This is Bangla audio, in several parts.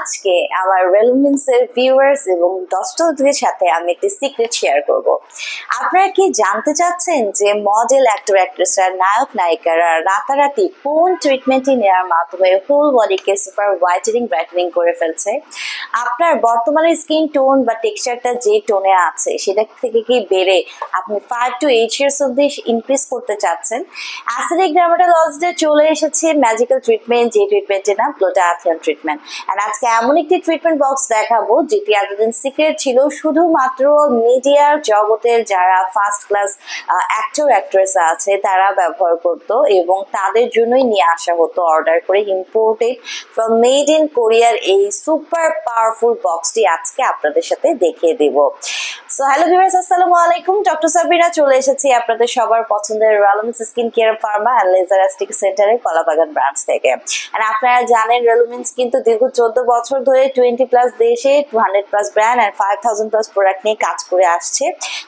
আজকে আমার রেলুমেন্সের ভিউয়ার্স এবং দর্শকদের সাথে আমি একটি সিক্রেট শেয়ার করব। আপনারা কি জানতে চাচ্ছেন যে মডেল, অ্যাক্টর, অ্যাক্ট্রেসরা, নায়ক, নায়িকারা রাতারাতি কোন ট্রিটমেন্টটি নেওয়ার মাধ্যমে হোল বডিকে সুপার হোয়াইটেনিং ব্রাইটেনিং করে ফেলছে? আপনার বর্তমানে স্কিন টোন বা টেক্সচারটা যে টোনে আছে সেটা থেকে কি বেড়ে আপনি 5 to 8 ইয়ার্স অব্দি ইনক্রিজ করতে চাচ্ছেন? অ্যাসিডিক ডার্মাটোলজিতে চলে এসেছে ম্যাজিক্যাল ট্রিটমেন্ট, যে ট্রিটমেন্টের নাম গ্লুটাথিয়ন ট্রিটমেন্ট। আর আজকে এমন একটি ট্রিটমেন্ট বক্স দেখাবো যেটি এতদিন সিক্রেট ছিল, শুধুমাত্র মিডিয়ার জগতের যারা ফার্স্ট ক্লাস অ্যাক্টর অ্যাক্ট্রেস আছে তারা ব্যবহার করত এবং তাদের জন্যই নিয়ে আসা হতো অর্ডার করে, ইম্পোর্টেড ফ্রম মেড ইন কোরিয়ার। এই সুপার পাওয়ারফুল বক্সটি আজকে আপনাদের সাথে দেখিয়ে দেব। সো হ্যালো ভিউয়ার্স, আসসালামু আলাইকুম। ডক্টর সাবিনা চলে এসেছি আপনাদের সবার পছন্দের রেলুমেন্স skin care pharma and laser aesthetic সেন্টারের কলাবাগান ব্রাঞ্চ থেকে। আর আপনারা জানেন রেলুমেন্স কিন্তু দীর্ঘ 14 বছর ধরে 20+ দেশে 200+ ব্র্যান্ড অ্যান্ড 5000+ প্রোডাক্ট নিয়ে কাজ করে আসছে।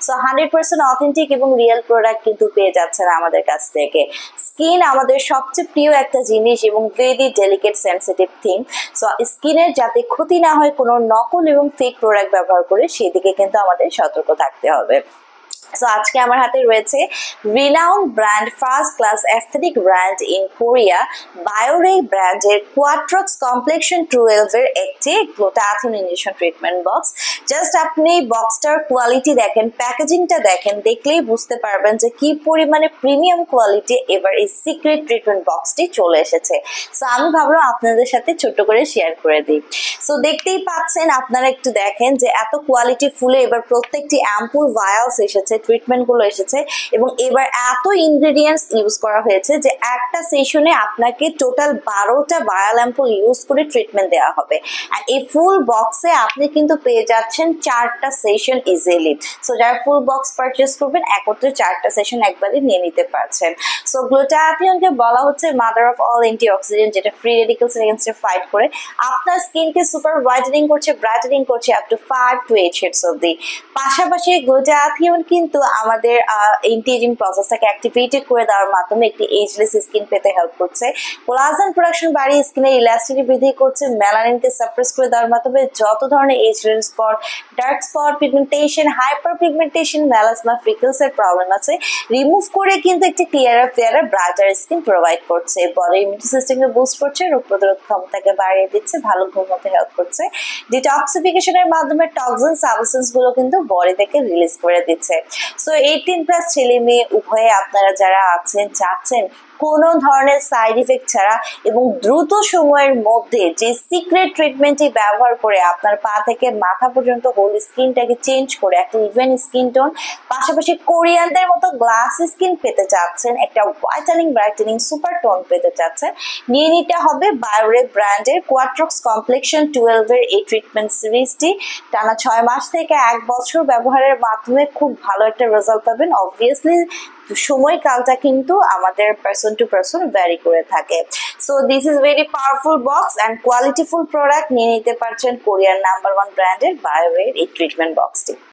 সো 100% অথেন্টিক এবং রিয়েল প্রোডাক্ট কিন্তু পেয়ে যাচ্ছেন আমাদের কাছ থেকে। স্কিন আমাদের সবচেয়ে প্রিয় একটা জিনিস এবং very delicate sensitive thing. So স্কিনের যাতে ক্ষতি না হয় কোনো নকল এবং ফেক প্রোডাক্ট ব্যবহার করে সেদিকে কিন্তু আমাদের সতর্ক থাকতে হবে। সো আজকে আমার হাতে রয়েছে renowned brand, first class aesthetic brand in Korea, বায়োরে ব্র্যান্ডের কোয়াট্রক্স কমপ্লেকশন 12 এর একটি glutathione injection treatment box. Just আপনি বক্সটার কোয়ালিটি দেখেন, প্যাকেজিংটা দেখেন, দেখলেই বুঝতে পারবেন যে কি পরিমাণে প্রিমিয়াম কোয়ালিটি এবার এই সিক্রেট ট্রিটমেন্ট বক্সটি চলে এসেছে। সো আমি ভাবলাম আপনাদের সাথে ছোট্ট করে শেয়ার করে দিই। সো দেখতেই পাচ্ছেন, আপনারা একটু দেখেন যে এত কোয়ালিটি ফুলে এবার প্রত্যেকটি অ্যাম্পুল ভায়ালস এসেছে, ট্রিটমেন্ট গুলো এসেছে এবং এবার এত ইনগ্রেডিয়েন্টস ইউজ করা হয়েছে যে একটা সেশনে আপনাকে টোটাল 12টা ভায়াল অ্যাম্পুল ইউজ করে ট্রিটমেন্ট দেওয়া হবে। আর এই ফুল বক্সে আপনি কিন্তু পেয়ে যাচ্ছেন 4টা সেশন ইজিলি। সো যারা ফুল বক্স পারচেস করবেন একত্রে 4টা সেশন একবারে নিয়ে নিতে পারছেন। সো গ্লুটাথিয়নকে বলা হচ্ছে মাদার অফ অল অ্যান্টিঅক্সিডেন্ট, যেটা ফ্রি রেডিক্যালস এগেইনস্টে ফাইট করে আপনার স্কিনকে সুপার হোয়াইটেনিং করছে, ব্রাইটেনিং করছে আপ টু 5 to 8 শেডস অবধি। পাশাপাশি গ্লুটাথিয়ন কিন্তু আমাদের এন্টি এজিং প্রসেসটাকে অ্যাক্টিভেটেড করে দেওয়ার মাধ্যমে একটি এজলেস স্কিন পেতে হেল্প করছে। কোলাজেন প্রোডাকশন বাড়িয়ে স্কিনের ইলাস্টিসিটি বৃদ্ধি করছে। মেলানিনকে সাপ্রেস করে দেওয়ার মাধ্যমে যত ধরনের age related spot, dark spot, pigmentation, hyper pigmentation, melasma, freckles এর প্রবলেম আছে রিমুভ করে কিন্তু একটি clearer fairer brighter skin provide করছে। বডি ইমিউনিটি সিস্টেমকে বুস্ট করছে, রোগ প্রতিরোধ ক্ষমতাকে বাড়িয়ে দিচ্ছে, ভালো ঘুম হতে হেল্প করছে। ডিটক্সিফিকেশনের মাধ্যমে টক্সিন সাবস্টেন্স গুলো কিন্তু বডি থেকে রিলিজ করে দিচ্ছে। সো 18+ ছেলে মেয়ে উভয়ে আপনারা যারা আছেন চাচ্ছেন কোনো ধরনের সাইড ইফেক্ট ছাড়া এবং দ্রুত সময়ের মধ্যে যে সিক্রেট ট্রিটমেন্টটি ব্যবহার করে আপনার পা থেকে মাথা পর্যন্ত হোল স্কিনটাকে চেঞ্জ করে একটা ইভেন স্কিন টোন, পাশাপাশি কোরিয়ানদের মতো গ্লাস স্কিন পেতে চাচ্ছেন, একটা হোয়াইটেনিং ব্রাইটেনিং সুপার টোন পেতে চাচ্ছেন, নিয়ে নিতে হবে বায়োরে ব্র্যান্ডের কোয়াট্রক্স কমপ্লেকশন 12 এর এই ট্রিটমেন্ট সিরিজটি। টানা 6 মাস থেকে 1 বছর ব্যবহারের মাধ্যমে খুব ভালো একটা রেজাল্ট পাবেন। অবভিয়াসলি সময়কালটা কিন্তু আমাদের পার্সন টু পার্সন ভ্যারি করে থাকে। So this is very powerful box and qualityful product. নিয়ে নিতে পারছেন কোরিয়ার নাম্বার 1 ব্র্যান্ডের বায়োরের এই ট্রিটমেন্ট বক্সটি।